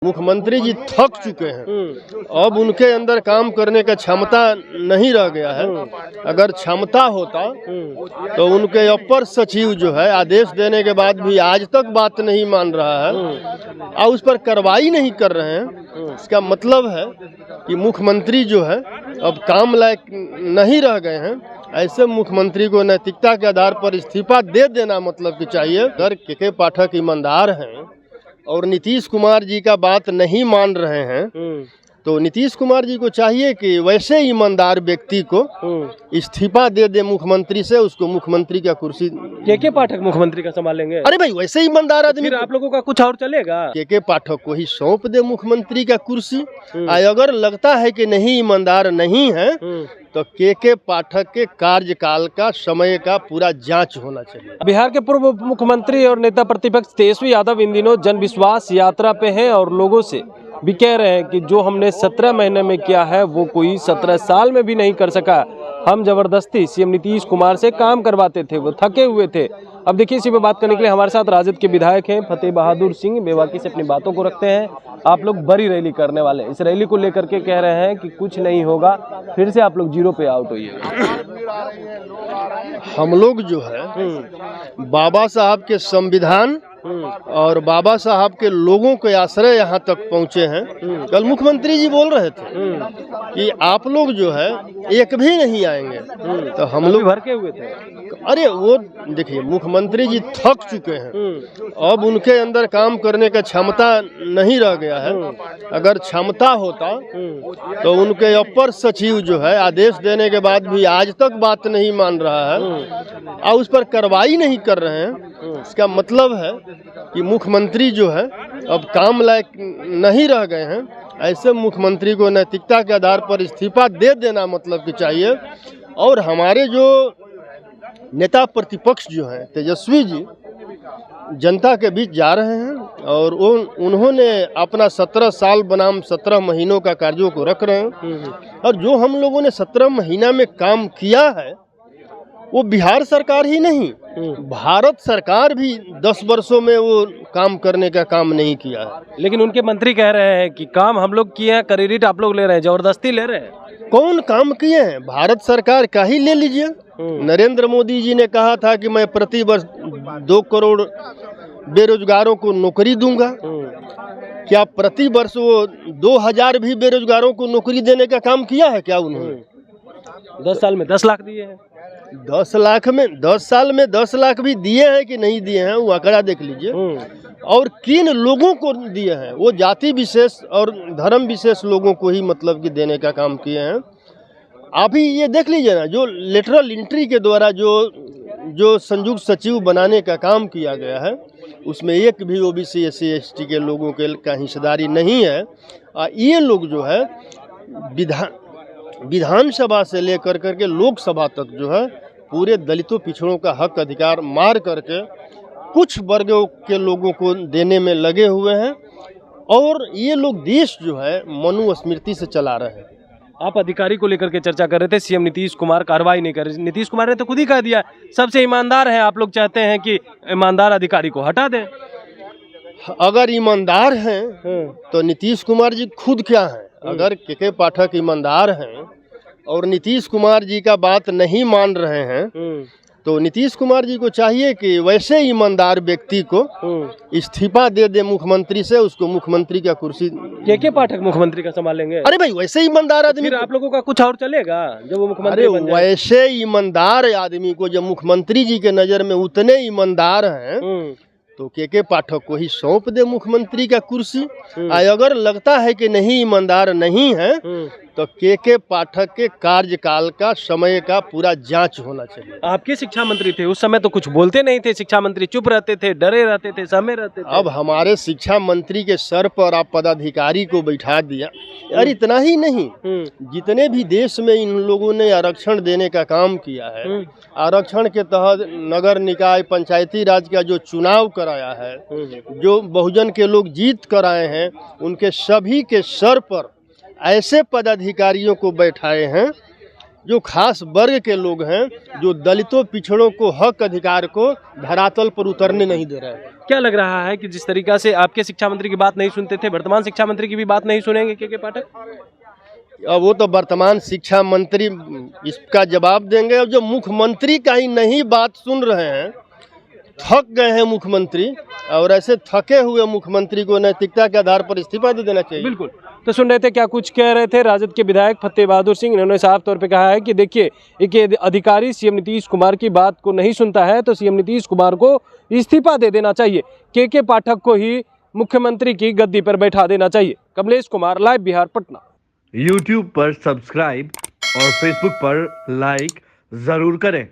मुख्यमंत्री जी थक चुके हैं। अब उनके अंदर काम करने का क्षमता नहीं रह गया है। अगर क्षमता होता तो उनके अपर सचिव जो है आदेश देने के बाद भी आज तक बात नहीं मान रहा है और उस पर कार्रवाई नहीं कर रहे हैं। इसका मतलब है कि मुख्यमंत्री जो है अब काम लायक नहीं रह गए हैं। ऐसे मुख्यमंत्री को नैतिकता के आधार पर इस्तीफा दे देना मतलब कि चाहिए। अगर के पाठक ईमानदार हैं और नीतीश कुमार जी का बात नहीं मान रहे हैं तो नीतीश कुमार जी को चाहिए कि वैसे ईमानदार व्यक्ति को इस्तीफा दे दे मुख्यमंत्री से, उसको मुख्यमंत्री का कुर्सी के पाठक मुख्यमंत्री का संभालेंगे। अरे भाई वैसे ईमानदार आदमी आप लोगों का कुछ और चलेगा। के पाठक को ही सौंप दे मुख्यमंत्री का कुर्सी। अगर लगता है कि नहीं ईमानदार नहीं है तो के पाठक के कार्यकाल का समय का पूरा जांच होना चाहिए। बिहार के पूर्व मुख्यमंत्री और नेता प्रतिपक्ष तेजस्वी यादव इन दिनों जन विश्वास यात्रा पे हैं और लोगों से भी कह रहे हैं कि जो हमने 17 महीने में किया है वो कोई 17 साल में भी नहीं कर सका। हम जबरदस्ती सीएम नीतीश कुमार से काम करवाते थे, वो थके हुए थे। अब देखिए, इसी पे बात करने के लिए हमारे साथ राजद के विधायक हैं फतेह बहादुर सिंह, बेबाकी से अपनी बातों को रखते हैं। आप लोग बड़ी रैली करने वाले हैं, इस रैली को लेकर के कह रहे हैं कि कुछ नहीं होगा, फिर से आप लोग जीरो पे आउट होइएगा। हम लोग जो है बाबा साहब के संविधान और बाबा साहब के लोगों के आश्रय यहाँ तक पहुँचे हैं। कल मुख्यमंत्री जी बोल रहे थे कि आप लोग जो है एक भी नहीं आएंगे, तो हम लोग भर के हुए थे। अरे वो देखिए, मुख्यमंत्री जी थक चुके हैं। अब उनके अंदर काम करने का क्षमता नहीं रह गया है। अगर क्षमता होता तो उनके अपर सचिव जो है आदेश देने के बाद भी आज तक बात नहीं मान रहा है और उस पर कार्रवाई नहीं कर रहे हैं। इसका मतलब है कि मुख्यमंत्री जो है अब काम लायक नहीं रह गए हैं। ऐसे मुख्यमंत्री को नैतिकता के आधार पर इस्तीफा दे देना मतलब कि चाहिए। और हमारे जो नेता प्रतिपक्ष जो हैं तेजस्वी जी जनता के बीच जा रहे हैं और उन्होंने अपना 17 साल बनाम 17 महीनों का कार्यों को रख रहे हैं। और जो हम लोगों ने 17 महीना में काम किया है वो बिहार सरकार ही नहीं, भारत सरकार भी 10 वर्षों में वो काम करने का काम नहीं किया है। लेकिन उनके मंत्री कह रहे हैं कि काम हम लोग किए हैं, क्रेडिट आप लोग ले रहे हैं, जबरदस्ती ले रहे हैं। कौन काम किए हैं? भारत सरकार का ही ले लीजिए। नरेंद्र मोदी जी ने कहा था कि मैं प्रति वर्ष 2 करोड़ बेरोजगारों को नौकरी दूंगा। क्या प्रति वर्ष वो 2000 भी बेरोजगारों को नौकरी देने का काम किया है क्या उन्होंने? 10 साल में 10 लाख दिए हैं। 10 लाख में 10 साल में 10 लाख भी दिए हैं कि नहीं दिए हैं वो आंकड़ा देख लीजिए। और किन लोगों को दिए हैं? वो जाति विशेष और धर्म विशेष लोगों को ही मतलब कि देने का काम किए हैं। अभी ये देख लीजिए ना, जो लेटरल एंट्री के द्वारा जो संयुक्त सचिव बनाने का काम किया गया है उसमें एक भी ओबीसी SC ST के लोगों के का हिस्सेदारी नहीं है। ये लोग जो है विधानसभा से लेकर करके लोकसभा तक जो है पूरे दलितों पिछड़ों का हक अधिकार मार करके कुछ वर्गों के लोगों को देने में लगे हुए हैं। और ये लोग देश जो है मनुस्मृति से चला रहे हैं। आप अधिकारी को लेकर के चर्चा कर रहे थे, सीएम नीतीश कुमार कार्रवाई नहीं कर रहे। नीतीश कुमार ने तो खुद ही कह दिया सबसे ईमानदार है, आप लोग चाहते हैं कि ईमानदार अधिकारी को हटा दें। अगर ईमानदार हैं तो नीतीश कुमार जी खुद क्या हैं? अगर के पाठक ईमानदार हैं और नीतीश कुमार जी का बात नहीं मान रहे हैं तो नीतीश कुमार जी को चाहिए कि वैसे ईमानदार व्यक्ति को इस्तीफा दे दे मुख्यमंत्री से, उसको मुख्यमंत्री का कुर्सी के पाठक मुख्यमंत्री का संभालेंगे। अरे भाई वैसे ईमानदार आदमी आप लोगों का कुछ और चलेगा जब वो मुख्यमंत्री बन जाए। वैसे ईमानदार आदमी को जब मुख्यमंत्री जी के नजर में उतने ईमानदार हैं तो के पाठक को ही सौंप दे मुख्यमंत्री का कुर्सी। अगर लगता है कि नहीं ईमानदार नहीं है तो के पाठक के कार्यकाल का समय का पूरा जांच होना चाहिए। आपके शिक्षा मंत्री थे उस समय तो कुछ बोलते नहीं थे, शिक्षा मंत्री चुप रहते थे, डरे रहते थे, समय रहते थे। अब हमारे शिक्षा मंत्री के सर पर आप पदाधिकारी को बैठा दिया। यार इतना ही नहीं, जितने भी देश में इन लोगों ने आरक्षण देने का काम किया है, आरक्षण के तहत नगर निकाय पंचायती राज का जो चुनाव कराया है, जो बहुजन के लोग जीत कर आए हैं, उनके सभी के सर पर ऐसे पदाधिकारियों को बैठाए हैं जो खास वर्ग के लोग हैं, जो दलितों पिछड़ों को हक अधिकार को धरातल पर उतरने नहीं दे रहे हैं। क्या लग रहा है कि जिस तरीका से आपके शिक्षा मंत्री की बात नहीं सुनते थे, वर्तमान शिक्षा मंत्री की भी बात नहीं सुनेंगे के पाठक? अब वो तो वर्तमान शिक्षा मंत्री इसका जवाब देंगे। अब जो मुख्यमंत्री का ही नहीं बात सुन रहे हैं, थक गए हैं मुख्यमंत्री, और ऐसे थके हुए मुख्यमंत्री को नैतिकता के आधार पर इस्तीफा दे देना चाहिए। बिल्कुल। तो सुन रहे थे क्या कुछ कह रहे थे राजद के विधायक फतेह बहादुर सिंह। इन्होंने साफ तौर पे कहा है कि देखिए, एक अधिकारी सीएम नीतीश कुमार की बात को नहीं सुनता है तो सीएम नीतीश कुमार को इस्तीफा दे देना चाहिए, के पाठक को ही मुख्यमंत्री की गद्दी पर बैठा देना चाहिए। कमलेश कुमार, लाइव बिहार, पटना। YouTube पर सब्सक्राइब और Facebook पर लाइक जरूर करें।